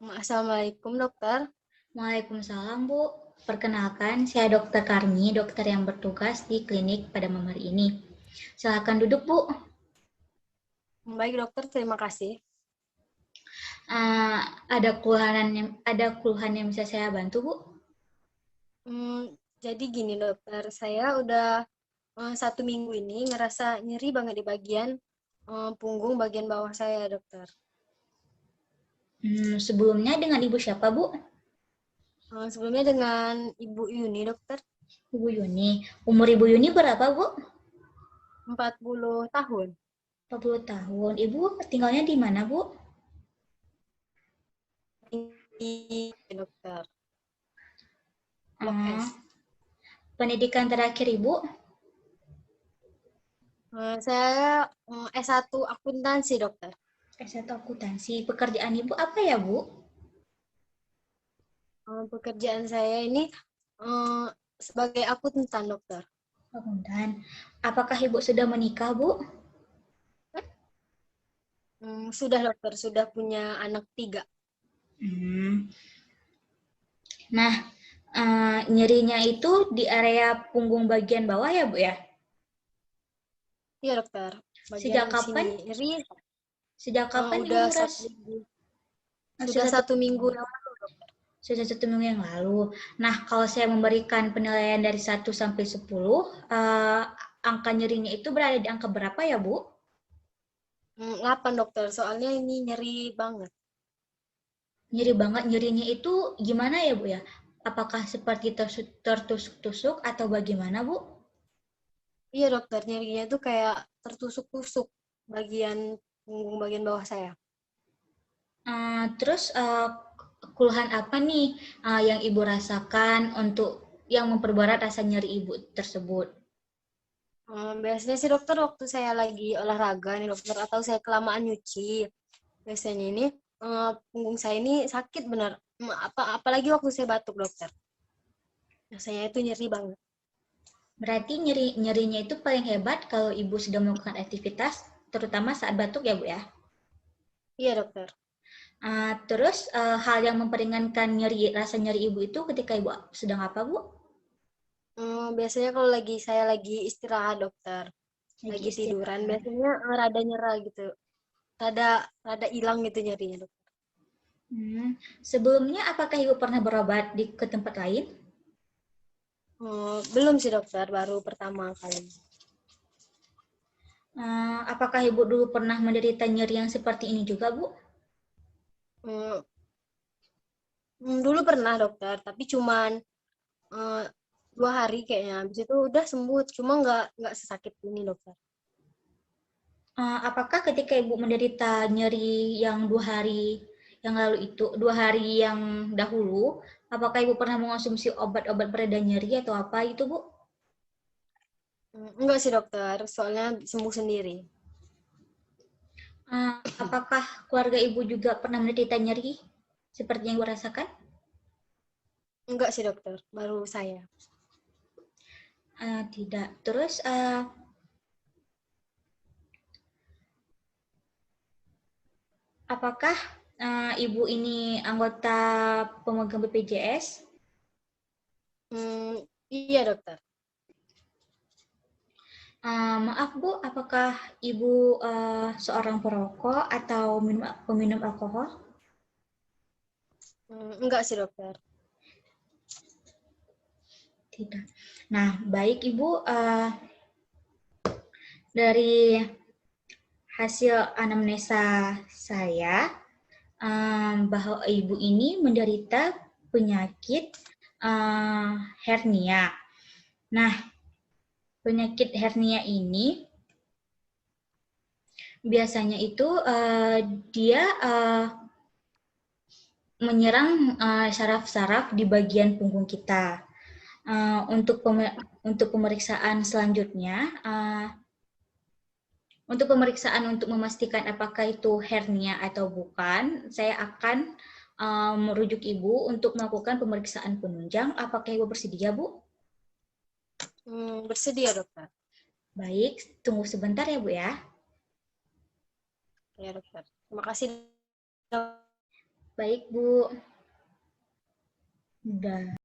Assalamualaikum dokter. Waalaikumsalam, Bu. Perkenalkan, saya Dokter Karni, dokter yang bertugas di klinik pada malam hari ini. Silakan duduk, Bu. Baik dokter, terima kasih. Uh, ada keluhan yang bisa saya bantu, Bu? Jadi gini dokter, saya udah 1 minggu ini ngerasa nyeri banget di bagian punggung bagian bawah saya dokter. Sebelumnya dengan Ibu siapa, Bu? Sebelumnya dengan Ibu Yuni dokter, Ibu Yuni. Umur Ibu Yuni berapa, Bu? 40 tahun. 40 tahun. Ibu tinggalnya di mana, Bu? Di dokter, Blok Uh, S. Pendidikan terakhir Ibu? Saya S1 akuntansi dokter. S1 akuntansi. Pekerjaan Ibu apa ya, Bu? Pekerjaan saya ini sebagai akuntan dokter. Akuntan. Apakah Ibu sudah menikah, Bu? Sudah dokter, sudah punya anak 3. Hmm. Nah, nyerinya itu di area punggung bagian bawah ya, Bu ya? Iya dokter, bagian Sejak kapan? sini nyeri. Sejak kapan Ibu Udah meras? 1 minggu, sudah Sudah 1 minggu yang lalu dokter. sudah 1 minggu yang lalu. Nah, kalau saya memberikan penilaian dari 1 sampai 10, angka nyerinya itu berada di angka berapa ya, Bu? 8 dokter, soalnya ini nyeri banget. Nyeri banget, nyerinya itu gimana ya, Bu ya? Apakah seperti tertusuk-tusuk atau bagaimana, Bu? Iya dokter, nyerinya tuh kayak tertusuk-tusuk bagian punggung bagian bawah saya. Terus keluhan apa nih yang Ibu rasakan untuk yang memperberat rasa nyeri Ibu tersebut? Biasanya sih dokter waktu saya lagi olahraga nih dokter, atau saya kelamaan nyuci, biasanya ini punggung saya ini sakit benar. Apalagi waktu saya batuk dokter, rasanya itu nyeri banget. Berarti nyerinya itu paling hebat kalau Ibu sedang melakukan aktivitas, terutama saat batuk ya, Bu ya? Iya dokter. Terus hal yang memperingankan rasa nyeri Ibu itu ketika Ibu sedang apa, Bu? Biasanya kalau saya lagi istirahat dokter, Lagi lagi tiduran, istirahat. biasanya rada nyerah gitu, rada rada hilang gitu nyerinya dokter. Sebelumnya apakah Ibu pernah berobat ke tempat lain? Belum sih dokter, baru pertama kali. Apakah Ibu dulu pernah menderita nyeri yang seperti ini juga, Bu? Hmm, Dulu pernah dokter, tapi cuman 2 hari kayaknya, habis itu udah sembuh, cuma nggak sesakit ini dokter. Apakah ketika Ibu menderita nyeri yang 2 hari yang lalu itu, 2 hari yang dahulu, apakah Ibu pernah mengonsumsi obat-obat pereda nyeri atau apa itu, Bu? Enggak sih dokter, soalnya sembuh sendiri. Apakah keluarga Ibu juga pernah menderita nyeri seperti yang Ibu rasakan? Enggak sih dokter, baru saya. Tidak. Terus, apakah Ibu ini anggota pemegang BPJS? Iya dokter. Maaf Bu, apakah Ibu seorang perokok atau peminum alkohol? Enggak sih dokter. Tidak. Nah, baik Ibu, dari hasil anamnesa saya, bahwa Ibu ini menderita penyakit hernia. Nah, penyakit hernia ini biasanya itu dia menyerang saraf-saraf di bagian punggung kita. Untuk pemeriksaan selanjutnya, untuk pemeriksaan untuk memastikan apakah itu hernia atau bukan, saya akan merujuk Ibu untuk melakukan pemeriksaan penunjang. Apakah Ibu bersedia, Bu? Bersedia dokter. Baik, tunggu sebentar ya, Bu ya. Ya dokter. Terima kasih dokter. Baik, Bu. Udah.